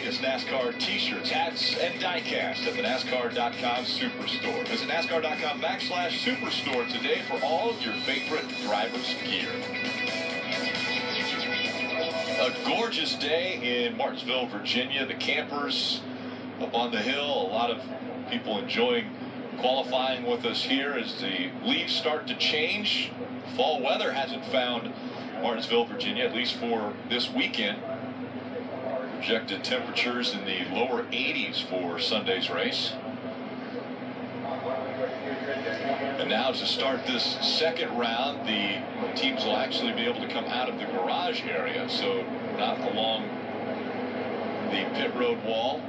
latest NASCAR t-shirts, hats, and diecast at the NASCAR.com Superstore. Visit NASCAR.com/Superstore today for all of your favorite drivers' gear. A gorgeous day in Martinsville, Virginia. The campers up on the hill. A lot of people enjoying qualifying with us here as the leaves start to change. Fall weather hasn't found Martinsville, Virginia, at least for this weekend. Projected temperatures in the lower 80s for Sunday's race. And now to start this second round, the teams will actually be able to come out of the garage area, so not along the pit road wall.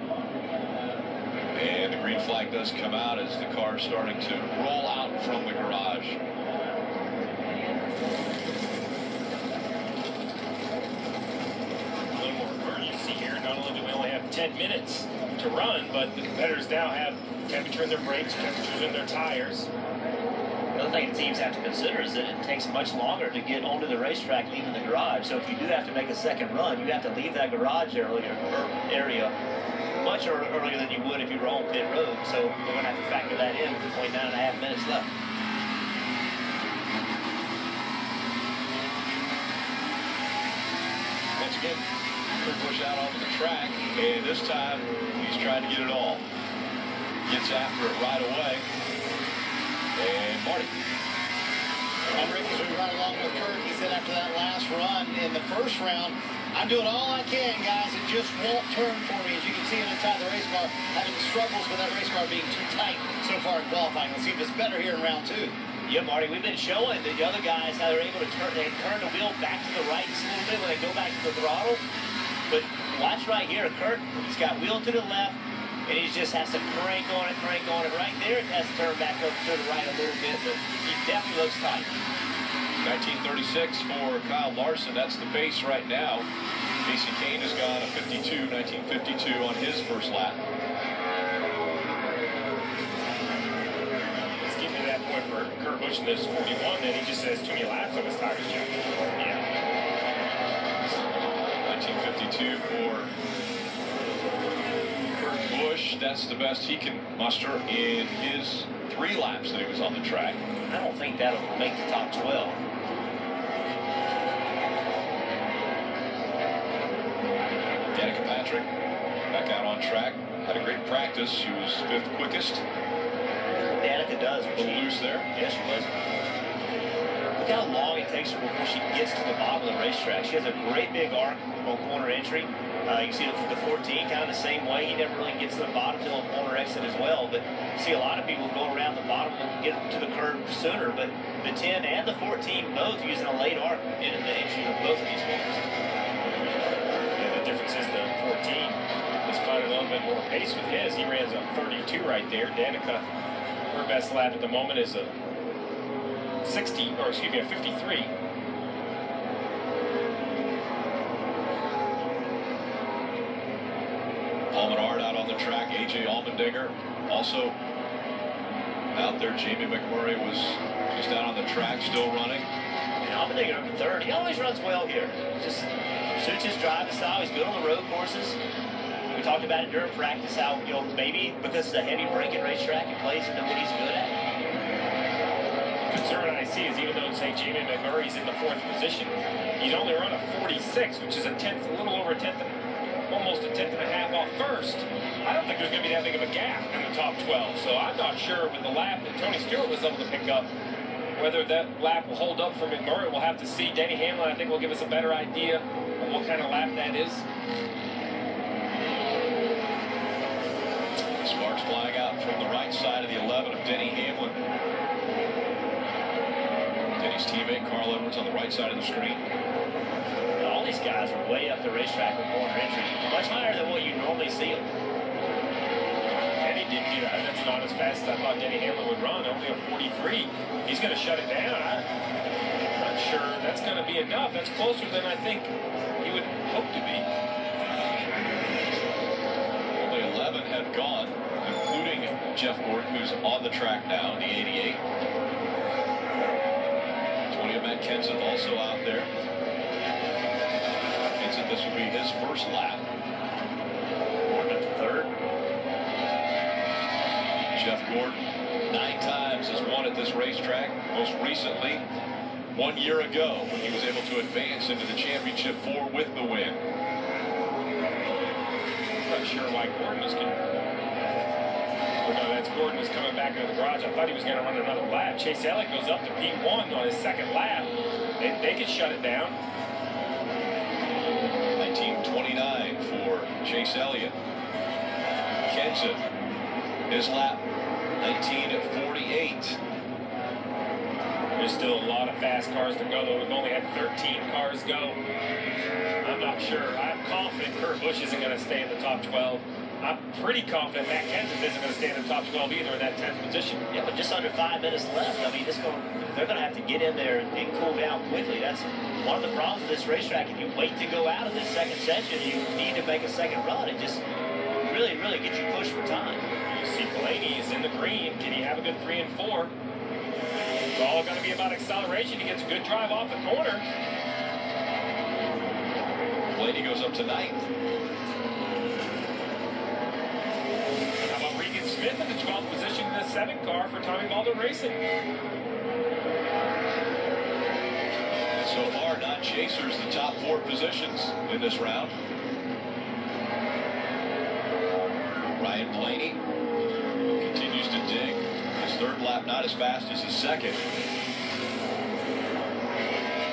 And the green flag does come out as the car is starting to roll out from the garage. A little more urgency here. Not only do we only have 10 minutes to run, but the competitors now have temperature in their brakes, temperature in their tires. The other thing the teams have to consider is that it takes much longer to get onto the racetrack leaving the garage. So if you do have to make a second run, you have to leave that garage area much earlier than you would if you were on pit road. So we're going to have to factor that in with only 9.5 minutes left. Once again, Kurt Busch out onto the track, and this time he's trying to get it all. Gets after it right away. And Marty. And Rick, as we run along with Kurt, he said after that last run in the first round, I'm doing all I can, guys. It just won't turn for me. As you can see inside the race car, having struggles with that race car being too tight so far in qualifying. Let's see if it's better here in round 2. Yeah, Marty, we've been showing the other guys how they're able to turn the wheel back to the right just a little bit when they go back to the throttle. But watch right here, Kurt, he's got wheel to the left, and he just has to crank on it. Right there, it has to turn back up to the right a little bit, but he definitely looks tight. 1936 for Kyle Larson. That's the pace right now. Casey Kane has gone a 1952 on his first lap. Let's get to that point for Kurt Busch in this 41, then he just has too many laps on his tires, Jeff. Yeah. 1952 for Kurt Busch. That's the best he can muster in his 3 laps that he was on the track. I don't think that'll make the top 12. Danica Patrick back out on track. Had a great practice. She was 5th quickest. Danica does. A little loose there. Yes, she was. Look how long it takes her before she gets to the bottom of the racetrack. She has a great big arc on corner entry. You can see the 14 kind of the same way. He never really gets to the bottom till a corner exit as well. But you see a lot of people go around the bottom and get to the curve sooner. But the 10 and the 14 both using a late arc in the entry of both of these cars. Yeah, the difference is the 14 is finding a little bit more pace with his. He ran a 32 right there. Danica, her best lap at the moment is a 53. Paul Menard out on the track. A.J. Allmendinger also out there. Jamie McMurray was just out on the track, still running. And Allmendinger up in 3rd. He always runs well here. Just suits his driving style. He's good on the road courses. We talked about it during practice how, maybe because it's a heavy braking racetrack, he plays into what he's good at. The concern I see is even though, say, Jamie McMurray's in the 4th position, he'd only run a 46, which is a little over a tenth, almost a tenth and a half off first. I don't think there's going to be that big of a gap in the top 12. So I'm not sure with the lap that Tony Stewart was able to pick up, whether that lap will hold up for McMurray. We'll have to see. Denny Hamlin, I think, will give us a better idea of what kind of lap that is. Sparks flying out from the right side of the 11 of Denny Hamlin. Denny's teammate Carl Edwards on the right side of the screen. All these guys are way up the racetrack with corner entry, much higher than what you normally see them. Denny did get out. That's not as fast as I thought Denny Hamlin would run. Only a 43. He's going to shut it down. I'm not sure that's going to be enough. That's closer than I think he would hope to be. Only 11 have gone, including Jeff Gordon, who's on the track now in the 88. 20 of Matt Kenseth also out there. Kenseth, this will be his first lap. Jeff Gordon, 9 times has won at this racetrack. Most recently, 1 year ago, when he was able to advance into the championship 4 with the win. Not sure why Gordon was going to... Oh, no, that's Gordon was coming back into the garage. I thought he was going to run another lap. Chase Elliott goes up to P1 on his second lap. They could shut it down. 1929 for Chase Elliott. Kenson, his lap, 1948. There's still a lot of fast cars to go, though. We've only had 13 cars go. I'm not sure. I'm confident Kurt Busch isn't going to stay in the top 12. I'm pretty confident Matt Kenseth isn't going to stay in the top 12 either in that 10th position. Yeah, but just under 5 minutes left. I mean, they're going to have to get in there and cool down quickly. That's one of the problems with this racetrack. If you wait to go out of this second section, you need to make a second run. It just really, really gets you pushed for time. You see Blaney is in the green. Can he have a good 3 and 4? It's all going to be about acceleration. He gets a good drive off the corner. Blaney goes up to 9th. How about Regan Smith in the 12th position in the 7 car for Tommy Mulder Racing? So far, non-chasers the top 4 positions in this round. Ryan Blaney continues to dig. His 3rd lap not as fast as his 2nd.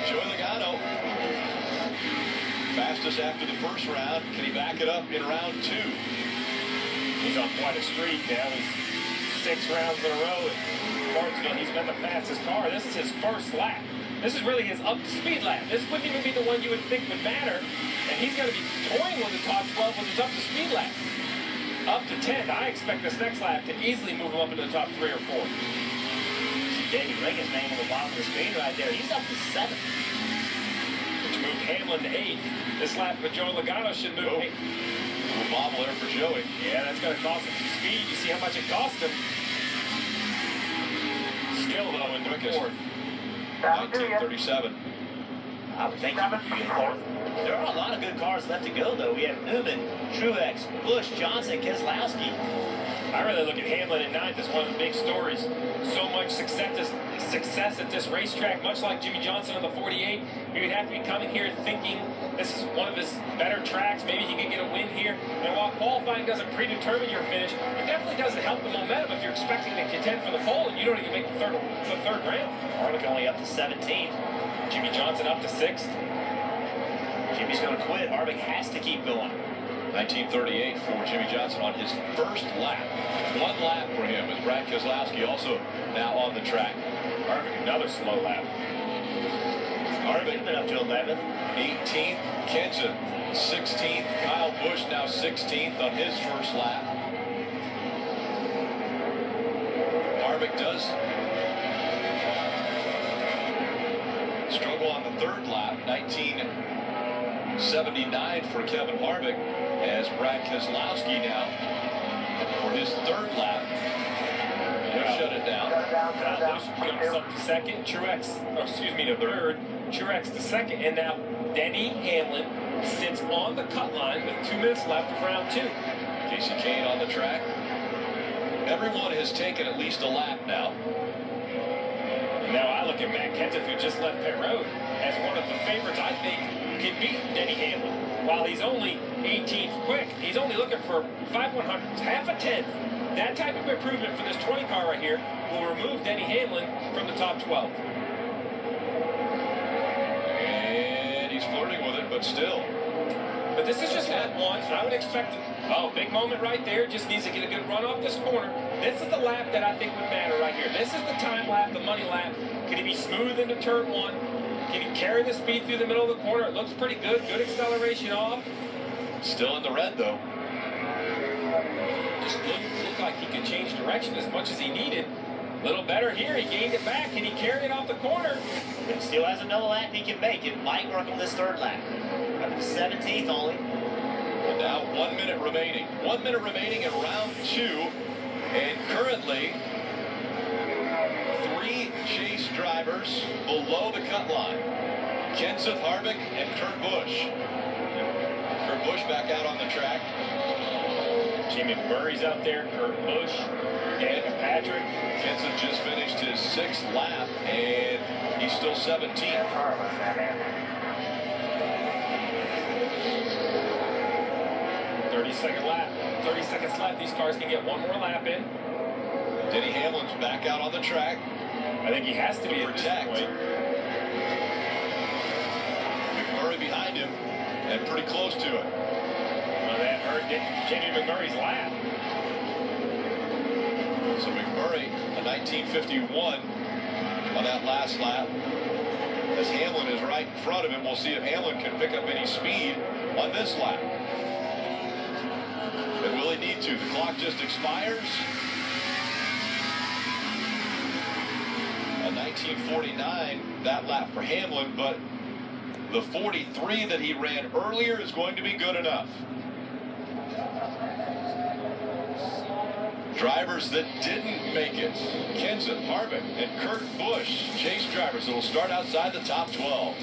Joey Logano, fastest after the 1st round. Can he back it up in round 2? He's on quite a streak now. He's 6 rounds in a row at Martinsville. He's been the fastest car. This is his 1st lap. This is really his up-to-speed lap. This wouldn't even be the one you would think would matter. And he's going to be toying with the top 12 with his up-to-speed lap. Up to 10th, I expect this next lap to easily move him up into the top 3 or 4. See Davey Lincoln's name on the bottom of the screen right there. He's up to 7th. Which moved Hamlin to 8th. This lap with Joey Logano should move 8th. Little bobble there for Joey. Yeah, that's going to cost him some speed. You see how much it cost him. Skill, though, in the 4th. 1937. I would think he would be in 4th. There are a lot of good cars left to go, though. We have Newman, Truex, Busch, Johnson, Keselowski. I really look at Hamlin at 9th as one of the big stories. So much success at this racetrack, much like Jimmy Johnson on the 48. We would have to be coming here thinking this is one of his better tracks. Maybe he could get a win here. And while qualifying doesn't predetermine your finish, it definitely doesn't help the momentum if you're expecting to contend for the pole and you don't even make the third round. Harvick only up to 17th. Jimmy Johnson up to 6th. Jimmy's going to quit. Harvick has to keep going. 1938 for Jimmy Johnson on his 1st lap. 1 lap for him as Brad Keselowski also now on the track. Harvick another slow lap. Harvick been up to 11th. 18th, Kenson. 16th, Kyle Busch now 16th on his 1st lap. Harvick does struggle on the 3rd lap. 1979 for Kevin Harvick as Brad Keselowski now for his 3rd lap. He'll shut it down. Kyle Busch jumps up to 2nd. Truex, to 3rd. Truex to 2nd. And now Denny Hamlin sits on the cut line with 2 minutes left of round 2. Casey Kane on the track. Everyone has taken at least a lap now. And now I look at Matt Kenseth, who just left pit road, as one of the favorites I think can beat Denny Hamlin. While he's only 18th quick, he's only looking for 5/100ths, half a tenth. That type of improvement for this 20 car right here will remove Denny Hamlin from the top 12. And he's flirting with it, but still. But this is just lap 1. I would expect, big moment right there. Just needs to get a good run off this corner. This is the lap that I think would matter right here. This is the time lap, the money lap. Can he be smooth into turn 1? Can he carry the speed through the middle of the corner? It looks pretty good. Good acceleration off. Still in the red, though. Just looked like he could change direction as much as he needed. A little better here. He gained it back. Can he carry it off the corner? But still has another lap he can make. It might work on this 3rd lap. Up to 17th only. And now 1 minute remaining. 1 minute remaining in round 2. And currently, 3 chase drivers below the cut line. Kenseth, Harvick, and Kurt Busch. Kurt Busch back out on the track. Jamie McMurray's out there, Kurt Busch, Danica Patrick. Kenson just finished his 6th lap, and he's still 17th. 30-second lap. 30 seconds left. These cars can get one more lap in. Denny Hamlin's back out on the track. I think he has to be at this point. McMurray behind him and pretty close to it. Well, that hurt Jamie McMurray's lap. So McMurray, a 1951 on that last lap. As Hamlin is right in front of him, we'll see if Hamlin can pick up any speed on this lap. And will he need to? The clock just expires. A 1949 that lap for Hamlin, but the 43 that he ran earlier is going to be good enough. Drivers that didn't make it: Kenson, Harvick, and Kurt Busch, chase drivers that will start outside the top 12.